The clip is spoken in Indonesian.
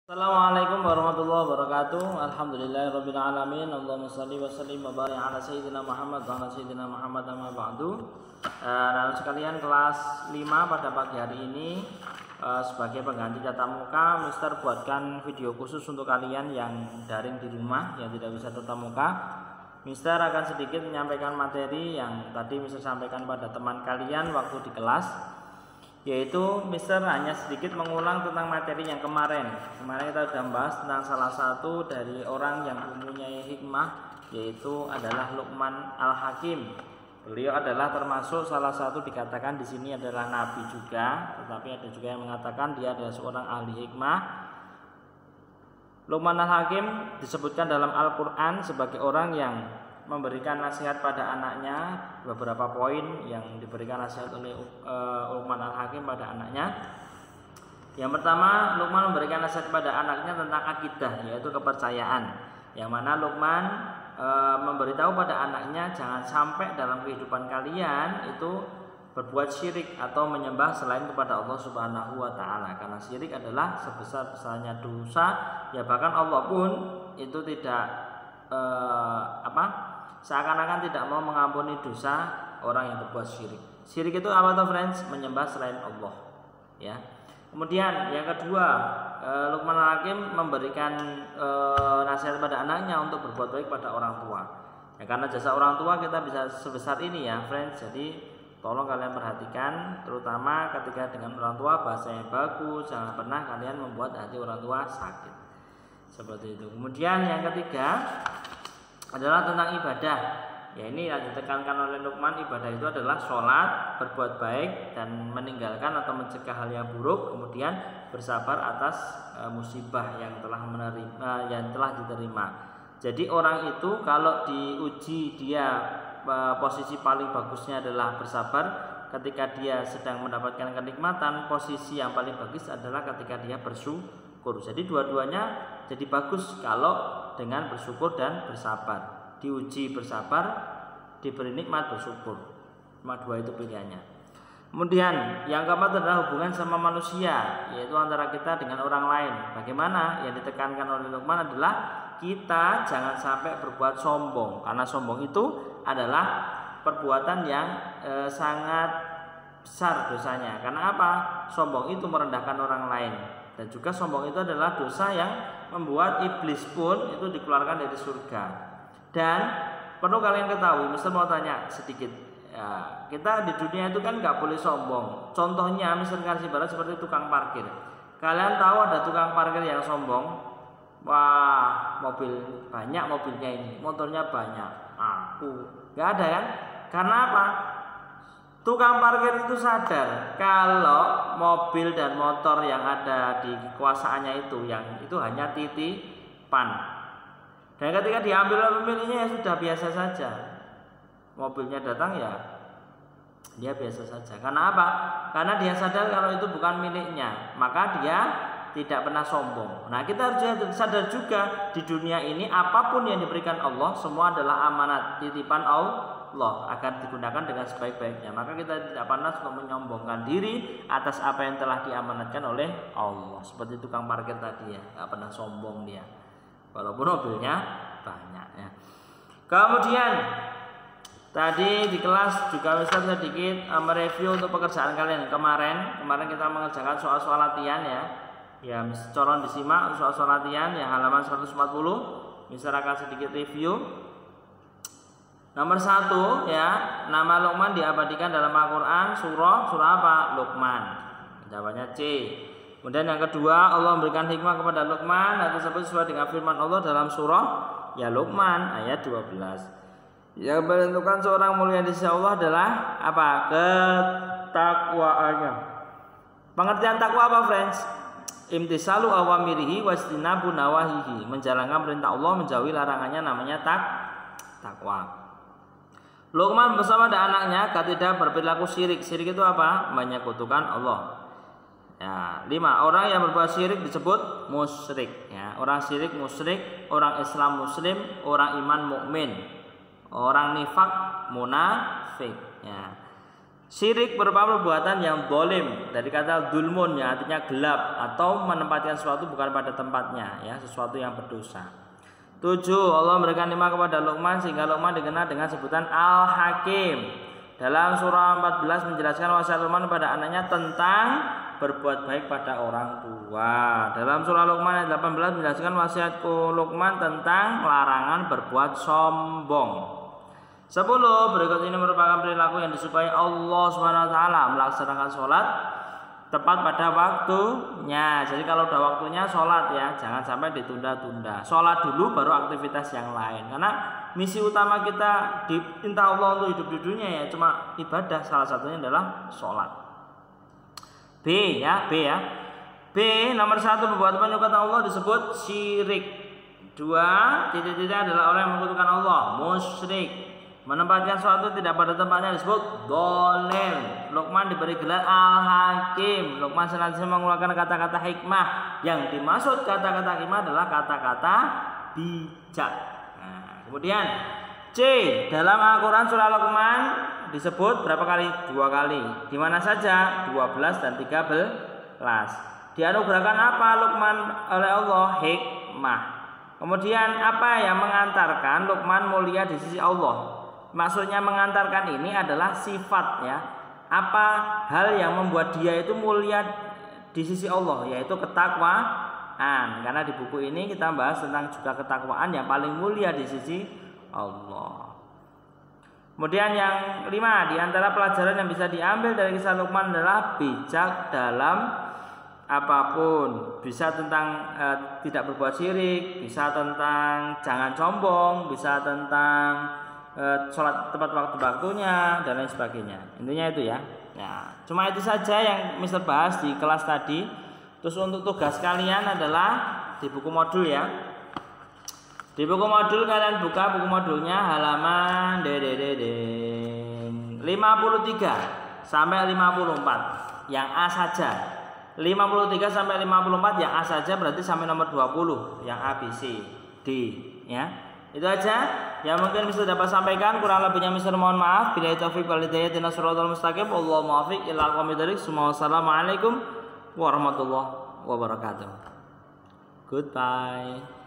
Assalamualaikum warahmatullahi wabarakatuh. Alhamdulillahirabbil alamin. Allahumma shalli wa sallim wa barik ala sayyidina Muhammad wa ala sayyidina Muhammad amma ba'du. Nah, sekalian kelas 5 pada pagi hari ini sebagai pengganti tatap muka, Mister buatkan video khusus untuk kalian yang daring di rumah yang tidak bisa tatap muka. Mister akan sedikit menyampaikan materi yang tadi Mister sampaikan pada teman kalian waktu di kelas, yaitu Mister hanya sedikit mengulang tentang materi yang kemarin. Kemarin kita sudah membahas tentang salah satu dari orang yang mempunyai hikmah, yaitu adalah Luqman Al-Hakim. Beliau adalah termasuk salah satu dikatakan di sini adalah nabi juga, tetapi ada juga yang mengatakan dia adalah seorang ahli hikmah. Luqman Al-Hakim disebutkan dalam Al-Qur'an sebagai orang yang memberikan nasihat pada anaknya. Beberapa poin yang diberikan nasihat oleh Luqman Al-Hakim pada anaknya. Yang pertama, Luqman memberikan nasihat pada anaknya tentang akidah, yaitu kepercayaan. Yang mana Luqman memberitahu pada anaknya jangan sampai dalam kehidupan kalian itu berbuat syirik atau menyembah selain kepada Allah Subhanahu wa taala, karena syirik adalah sebesar-besarnya dosa, ya bahkan Allah pun itu tidak seakan-akan tidak mau mengampuni dosa orang yang berbuat syirik. Syirik itu apa tuh friends? Menyembah selain Allah, ya. Kemudian yang kedua, Luqman Al-Hakim memberikan nasihat pada anaknya untuk berbuat baik pada orang tua. Ya, karena jasa orang tua kita bisa sebesar ini ya friends. Jadi tolong kalian perhatikan, terutama ketika dengan orang tua bahasa yang bagus. Jangan pernah kalian membuat hati orang tua sakit, seperti itu. Kemudian yang ketiga adalah tentang ibadah. Ya, ini yang ditekankan oleh Luqman, ibadah itu adalah sholat, berbuat baik dan meninggalkan atau mencegah hal yang buruk, kemudian bersabar atas musibah yang telah diterima. Jadi orang itu kalau diuji dia posisi paling bagusnya adalah bersabar. Ketika dia sedang mendapatkan kenikmatan, posisi yang paling bagus adalah ketika dia bersyukur. Jadi dua-duanya jadi bagus kalau dengan bersyukur dan bersabar. Diuji bersabar, diberi nikmat bersyukur. Cuma dua itu pilihannya. Kemudian yang keempat adalah hubungan sama manusia, yaitu antara kita dengan orang lain. Bagaimana? Yang ditekankan oleh Luqman adalah kita jangan sampai berbuat sombong, karena sombong itu adalah perbuatan yang sangat besar dosanya. Karena apa? Sombong itu merendahkan orang lain, dan juga sombong itu adalah dosa yang membuat iblis pun itu dikeluarkan dari surga. Dan perlu kalian ketahui, Mister mau tanya sedikit ya, kita di dunia itu kan nggak boleh sombong. Contohnya Mister kasih barat seperti tukang parkir. Kalian tahu ada tukang parkir yang sombong? Wah, mobil banyak, mobilnya ini, motornya banyak, aku nggak ada kan? Karena apa? Tukang parkir itu sadar kalau mobil dan motor yang ada di kekuasaannya itu hanya titipan. Dan ketika diambil oleh pemiliknya ya sudah biasa saja. Mobilnya datang ya dia biasa saja. Karena apa? Karena dia sadar kalau itu bukan miliknya, maka dia tidak pernah sombong. Nah, kita harus sadar juga di dunia ini apapun yang diberikan Allah semua adalah amanat, titipan Allah akan digunakan dengan sebaik-baiknya. Maka kita tidak panas untuk menyombongkan diri atas apa yang telah diamanatkan oleh Allah. Seperti tukang parkir tadi ya, tidak pernah sombong dia, walaupun mobilnya banyak ya. Kemudian tadi di kelas juga Mister sedikit mereview untuk pekerjaan kalian kemarin kita mengerjakan soal-soal latihan ya. Ya, colong disimak soal-soal latihan ya, halaman 140. Mister akan sedikit review. Nomor 1 ya, nama Luqman diabadikan dalam Al-Qur'an surah apa? Luqman. Jawabannya C. Kemudian yang kedua, Allah memberikan hikmah kepada Luqman, hal tersebut sesuai dengan firman Allah dalam surah ya Luqman ayat 12. Yang menentukan seorang mulia di sisi Allah adalah apa? Ketakwaannya. Pengertian takwa apa, friends? Imtisalu awamirihi wastinabu nawahihi, menjalankan perintah Allah, menjauhi larangannya, namanya takwa. Luqman bersama dengan anaknya agar tidak berperilaku syirik. Syirik itu apa? Menyekutukan Allah. Ya, 5. Orang yang berbuat syirik disebut musyrik. Ya, orang syirik musyrik, orang Islam muslim, orang iman mukmin, orang nifak munafik. Ya. Syirik berupa perbuatan yang zalim, dari kata dzulmun yang artinya gelap atau menempatkan sesuatu bukan pada tempatnya, ya, sesuatu yang berdosa. 7. Allah memberikan nikmat kepada Luqman sehingga Luqman dikenal dengan sebutan Al-Hakim. Dalam surah 14 menjelaskan wasiat Luqman kepada anaknya tentang berbuat baik pada orang tua. Dalam surah Luqman ayat 18 menjelaskan wasiat Luqman tentang larangan berbuat sombong. 10. Berikut ini merupakan perilaku yang disukai Allah SWT, melaksanakan sholat tepat pada waktunya. Jadi kalau udah waktunya sholat ya, jangan sampai ditunda-tunda. Sholat dulu baru aktivitas yang lain. Karena misi utama kita diminta Allah untuk hidup di dunia ya cuma ibadah, salah satunya adalah sholat. B ya. B nomor 1, perbuatan penyekutuan Allah disebut syirik. 2, ciri-cirinya adalah orang yang menyekutukan Allah, musyrik. Menempatkan sesuatu tidak pada tempatnya disebut zalim. Luqman diberi gelar Al-Hakim. Luqman senantiasa mengeluarkan kata-kata hikmah. Yang dimaksud kata-kata hikmah adalah kata-kata bijak. Nah, kemudian C, dalam Al-Quran surah Luqman disebut berapa kali? 2 kali. Di mana saja? 12 dan 13. Dianugerahkan apa Luqman oleh Allah? Hikmah. Kemudian apa yang mengantarkan Luqman mulia di sisi Allah? Maksudnya mengantarkan ini adalah sifat ya. Apa hal yang membuat dia itu mulia di sisi Allah, yaitu ketakwaan. Karena di buku ini kita bahas tentang juga ketakwaan yang paling mulia di sisi Allah. Kemudian yang 5, di antara pelajaran yang bisa diambil dari kisah Luqman adalah bijak dalam apapun. Bisa tentang tidak berbuat syirik, bisa tentang jangan sombong, bisa tentang sholat tepat waktunya dan lain sebagainya. Intinya itu ya. Nah, cuma itu saja yang Mister bahas di kelas tadi. Terus untuk tugas kalian adalah di buku modul ya. Di buku modul kalian buka buku modulnya halaman 53 sampai 54 yang A saja. 53 sampai 54 yang A saja berarti sampai nomor 20 yang A, B, C, D ya. Itu aja yang mungkin bisa dapat sampaikan, kurang lebihnya Mister mohon maaf. Bila taufiq wal hidayah ihdinas shiratal mustaqim. Wallahu muwaffiq ila aqwamit thoriq. Wassalamualaikum warahmatullahi wabarakatuh. Goodbye.